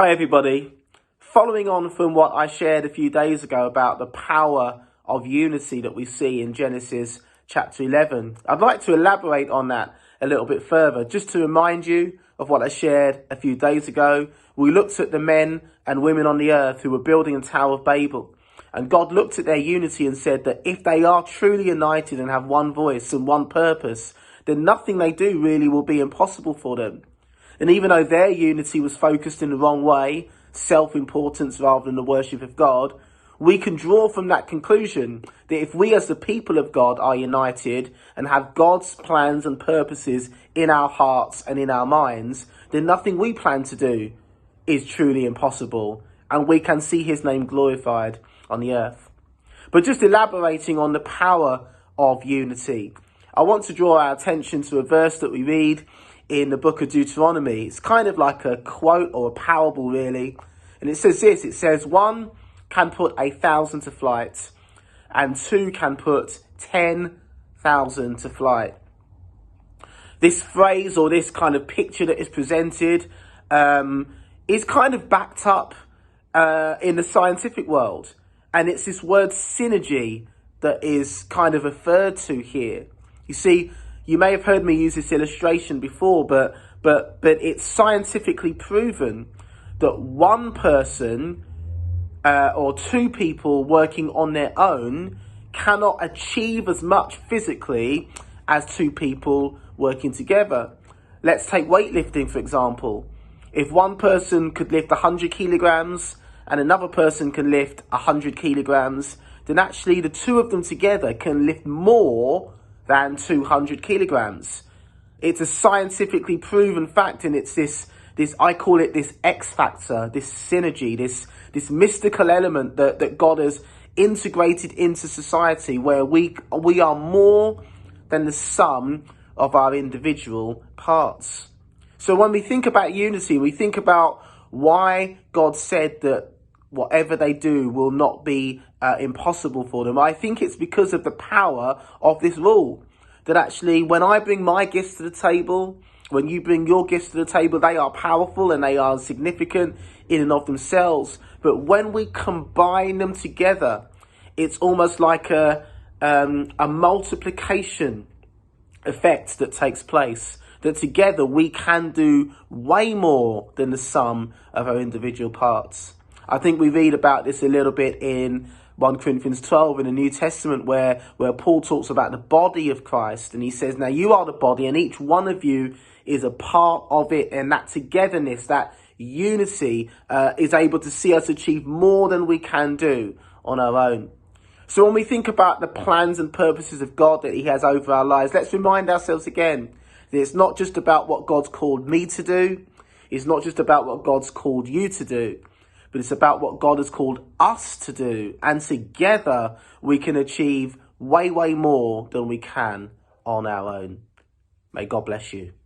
Hi everybody. Following on from what I shared a few days ago about the power of unity that we see in Genesis chapter 11, I'd like to elaborate on that a little bit further. Just to remind you of what I shared a few days ago, we looked at the men and women on the earth who were building a Tower of Babel. And God looked at their unity and said that if they are truly united and have one voice and one purpose, then nothing they do really will be impossible for them. And even though their unity was focused in the wrong way, self-importance rather than the worship of God, we can draw from that conclusion that if we as the people of God are united and have God's plans and purposes in our hearts and in our minds, then nothing we plan to do is truly impossible, and we can see his name glorified on the earth. But just elaborating on the power of unity, I want to draw our attention to a verse that we read in the book of Deuteronomy. It's kind of like a quote or a parable, really. And it says this, it says, 1 can put 1,000 to flight, and 2 can put 10,000 to flight. This phrase or this kind of picture that is presented is kind of backed up in the scientific world. And it's this word synergy that is kind of referred to here. You see, you may have heard me use this illustration before, but it's scientifically proven that one person or two people working on their own cannot achieve as much physically as two people working together. Let's take weightlifting, for example. If one person could lift 100 kilograms and another person can lift 100 kilograms, then actually the two of them together can lift more than 200 kilograms. It's a scientifically proven fact, and it's this I call it this X factor, this synergy, this mystical element that God has integrated into society, where we are more than the sum of our individual parts. So when we think about unity, we think about why God said that whatever they do will not be impossible for them. I think it's because of the power of this rule. That actually, when I bring my gifts to the table, when you bring your gifts to the table, they are powerful and they are significant in and of themselves. But when we combine them together, it's almost like a multiplication effect that takes place. That together we can do way more than the sum of our individual parts. I think we read about this a little bit in 1 Corinthians 12 in the New Testament, where Paul talks about the body of Christ. And he says, now you are the body and each one of you is a part of it. And that togetherness, that unity is able to see us achieve more than we can do on our own. So when we think about the plans and purposes of God that he has over our lives, let's remind ourselves again that it's not just about what God's called me to do. It's not just about what God's called you to do. But it's about what God has called us to do. And together we can achieve way, way more than we can on our own. May God bless you.